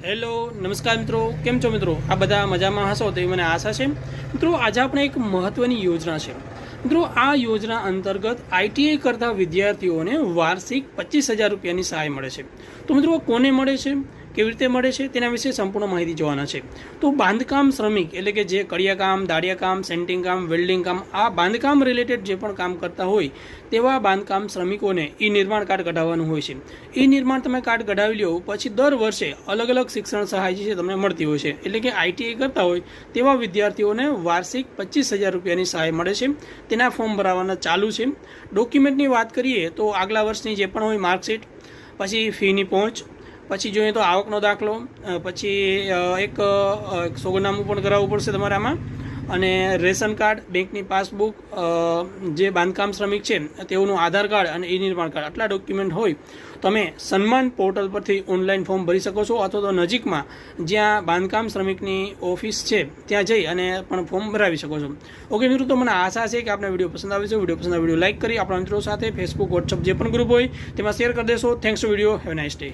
Hello નમસ્કાર મિત્રો, કેમ છો મિત્રો? આ બધા મજામાં હશો તેવી મને આશા છે. મિત્રો આજે આપણે એક મહત્ત્વની યોજના છે. મિત્રો આ યોજના અંતર્ગત આઈટીઆઈ કરતા વિદ્યાર્થીઓને વાર્ષિક 25,000 રૂપિયાની સહાય મળે છે. તો મિત્રો કોને મળે છે, કેવી રીતે મળે છે તેના વિશે સંપૂર્ણ માહિતી જોવાના છે. તો બાંધકામ શ્રમિક એટલે કે જે કડિયા કામ, દાળિયા કામ, સેન્ટિંગ કામ, વેલ્ડિંગ કામ, આ બાંધકામ રિલેટેડ જે પણ કામ કરતા હોય તેવા બાંધકામ શ્રમિકોને ઈ નિર્માણ કાર્ડ કઢાવવાનું હોય છે. ઈ નિર્માણ તમે કાર્ડ કઢાવી લો પછી દર વર્ષે અલગ અલગ શિક્ષણ સહાય જે છે તમને મળતી હોય છે. એટલે કે આઈટીઆઈ કરતા હોય તેવા વિદ્યાર્થીઓને વાર્ષિક 25,000 રૂપિયાની સહાય મળે છે. તેના ફોર્મ ભરાવાના ચાલુ છે. ડોક્યુમેન્ટની વાત કરીએ તો આગલા વર્ષની જે પણ હોય માર્કશીટ, પછી ફીની પહોંચ, પછી જોઈએ તો આવકનો દાખલો, પછી એક સોગંદનામું પણ કરાવવું પડશે તમારે આમાં, અને રેશન કાર્ડ, બેંકની પાસબુક, જે બાંધકામ શ્રમિક છે તેઓનું આધાર કાર્ડ અને ઈ નિર્માણ કાર્ડ, આટલા ડોક્યુમેન્ટ હોય તમે સન્માન પોર્ટલ પરથી ઓનલાઈન ફોર્મ ભરી શકો છો, અથવા તો નજીકમાં જ્યાં બાંધકામ શ્રમિકની ઓફિસ છે ત્યાં જઈ અને પણ ફોર્મ ભરાવી શકો છો. ઓકે મિત્રો, તો મને આશા છે કે આપણે વિડીયો પસંદ આવે છે. વિડીયો પસંદ આવે વિડીયો લાઇક કરી આપણા મિત્રો સાથે ફેસબુક, વોટ્સઅપ જે પણ ગ્રુપ હોય તેમાં શેર કરી દેશો. Thanks to video. Have nice day.